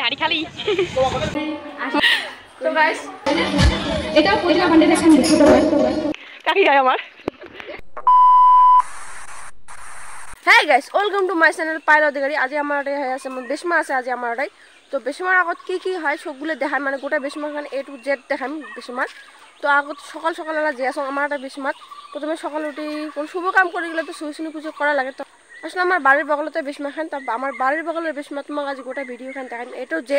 হাড়ি খালি তো গাইস এটা বান্ডে দেখেন কাকি হয় আমার হ্যাঁ guys welcome to my channel Payel Adhikari আজি আমার হয়ে আছে বেশমা আছে আজি আমার তো বেশমার আগত কি হয় সবগুলো দেখান মানে গোটা বেশমার খান A to Z দেখান বেশমার তো আগত সকাল সকালবেলা যে আসো আমার বেশমাত প্রথমে সকাল উঠি কোন শুভ কাম করে গেলে তো সুইসুনি পুজো করা লাগে তো আসলে আমার বাড়ির বগলতে বেশমা খান তা আমার বাড়ির বগলের বেশমা তোমাকে আজ গোটা ভিডিও খান দেখান A to Z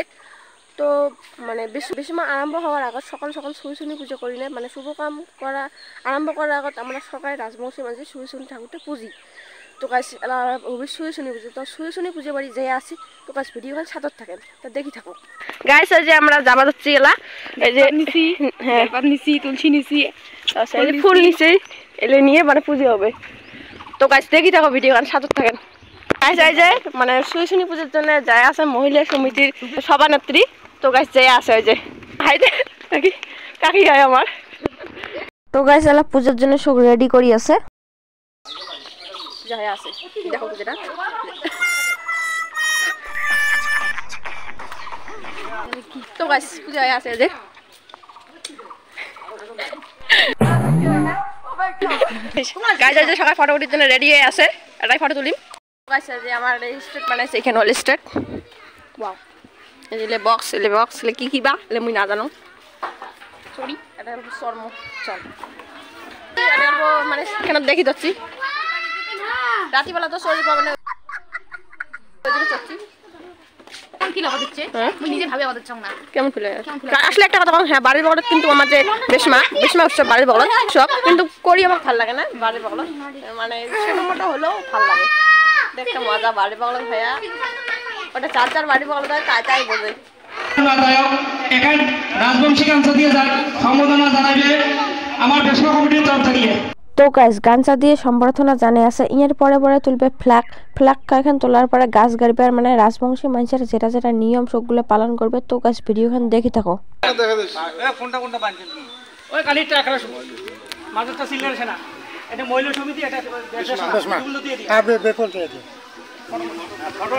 তো মানে বেশমা আরম্ভ হওয়ার আগত সকাল সকাল সুইসুনি পুজো করি না মানে শুভ কাম করা আরম্ভ করার আগত আমরা সকালে রাজবংশী মাঝে সুইসুনি ঠাকুরটা পুজি তো গাইস সুইসুনি পুজো তো সুইসুনি পুজো বাড়ি যে আসি তো গাইস ভিডিও খান সাথে থাকেন তো দেখি থাকো গাইস এই যে আমরা যাবা যাচ্ছি এলা এই যে নিছি হ্যাঁ নিছি তুলসী নিছি তারপরে ফুল নিছি এলে নিয়ে মানে পুজো হবে তো গাইস দেখি থাকো ভিডিও খান সাথে থাকেন গাইস এই যে মানে সুইসুনি পুজোর জন্য যায় আছে মহিলা সমিতির সভানেত্রী তো গাইস যে আছে ওই যে হাইতে কাকি কাকি হয় আমার তো গাইস এলা পূজার জন্য সব রেডি করি আছে যাই আছে দেখো যেটা তো গাইস পূজায় আছে যে গাইস যে সকাল ফটো উঠির জন্য রেডি হয়ে আছে এটাই ফটো তুলিম গাইস যে আমার স্টেট বানাইছে এখানে হল স্টেট ওয়াও এলে বক্স এলে কি বা এলে মুই না জানো সরি এটা হলো শর্ম চল এটা হলো মানে এখানে দেখি দচ্ছি রাতি বেলা তো সরি পাবে না ওইদিকে চচ্ছি কি লাগা দিচ্ছে আমি নিজে ভাবে আমাদের চং না কেমন ফিল আসলে একটা কথা হ্যাঁ বাড়ির বগলত কিন্তু আমার যে বেশমা উৎসব বাড়ির বগলত সব কিন্তু করি আমার ভালো লাগে না বাড়ির বগলত মানে ছোটমোটো হলেও ভালো লাগে দেখতে মজা বাড়ির বগলত ভাইয়া ওটা চার বাড়ির বগলত তাই বোঝে এখন রাজবংশী কাঞ্চা দিয়ে সম্বোধনা জানাবে আমার বেশমা কমিটির তরফ থেকে তো গাইস গাঞ্চা দিয়ে সম্বর্ধনা জানে আছে ইয়ের পরে তুলবে ফ্ল্যাগ এখন তোলার পরে গাছ গাড়বে আর মানে রাজবংশী মানুষের যেটা নিয়ম সবগুলো পালন করবে তো গাইস ভিডিওখান দেখি থাকো কোনটা বানছেন ওই কালিটা একরা মাঝটা সিলনার সেনা এটা মহিলা সমিতি এটা বেশমা দিয়ে দি হ্যাঁ বেফল দিয়ে দি ফটো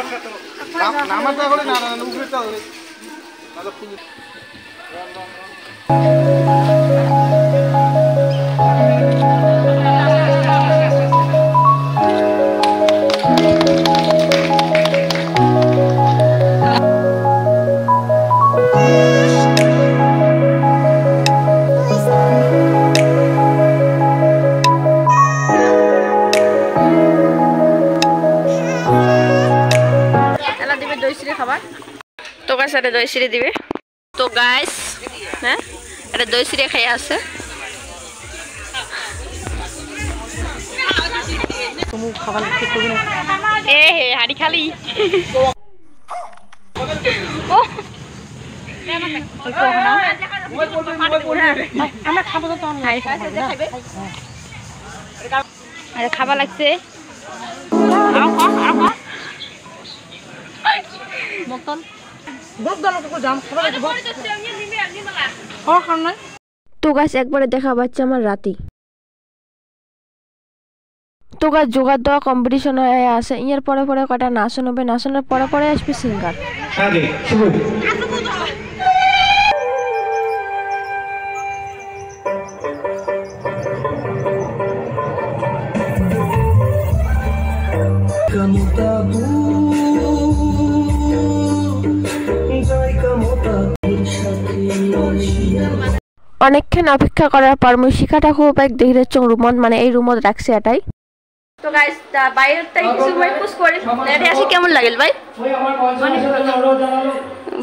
নামটা করে না উপরেটা হবে দাদা ফুল তো গাইস এটা দই সিঁড়ি দিবে তো গাইস হ্যাঁ এটা দই সিঁড়ি খাই আছে তুমি খাবার ঠিক করবে না এ হে হাড়ি খালি ও আমরা খাবো তো আরে খাবার লাগছে তো গাছ একবারে দেখা পাচ্ছে আমার রাতি তো গাছ জোগাড় দেওয়া কম্পিটিশন হয়ে আছে ইয়ের পরে কটা নাচন হবে নাচনের পরে আসবে সিঙ্গার অনেকক্ষণ অপেক্ষা করার পর মুই শিখাটা খুব এক দেখি যাচ্ছ রুমত মানে এই রুমত রাখছি এটাই তো গাইস বাইরেরটাই কিছু ভাই পুশ করে নেটে আসি কেমন লাগল ভাই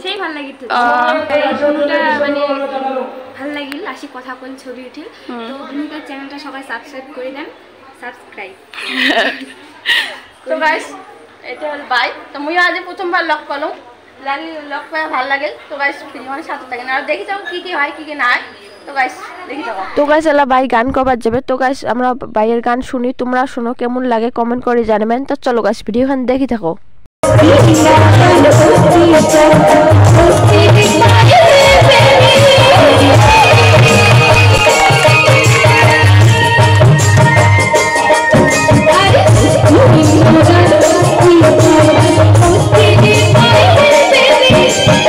সেই ভালো লাগিল এই মানে ভালো লাগিল আসি কথা কল ছবি উঠে তো ভূমিকার চ্যানেলটা সবাই সাবস্ক্রাইব করে দেন সাবস্ক্রাইব তো গাইস এটা হল ভাই তো মুই আজ প্রথমবার লক করলাম লক পায় ভালো লাগল তো গাইস ভিডিওর সাথে থাকেন আর দেখি যাও কি হয় কি না হয় তো গাইস দেখি যাও তো গাইস এলা ভাই গান কভার যাবে তো গাইস আমরা ভাইয়ের গান শুনি তোমরা শুনো কেমন লাগে কমেন্ট করে জানাবেন তো চলো গাইস ভিডিওখান দেখি থাকো Baby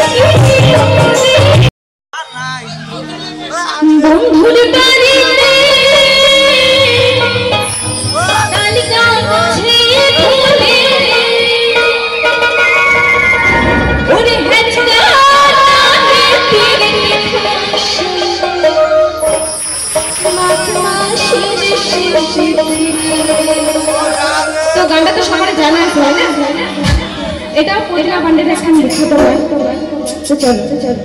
এটাও পত্রিকা বান্ডেলের একটা ছোট গান। তো চলো তুই জানি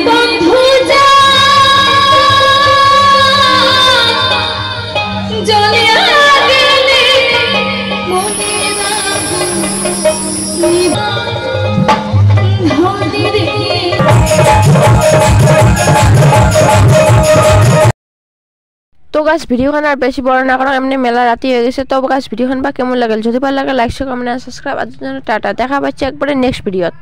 বন্ধু যা জ্বলিয়া গেলে মনে না ধরে রে। তো গাছ ভিডিওখান আর বেশি বড় না কারণ এমনি মেলা রাতি হয়ে গেছে। তো গাছ ভিডিওখান বা কেমন লাগল, যদি ভালো লাগে লাইক শেয়ার কমেন্ট সাবস্ক্রাইব। আজকের জন্য টাটা, দেখা পাচ্ছে একবারে নেক্সট ভিডিওত।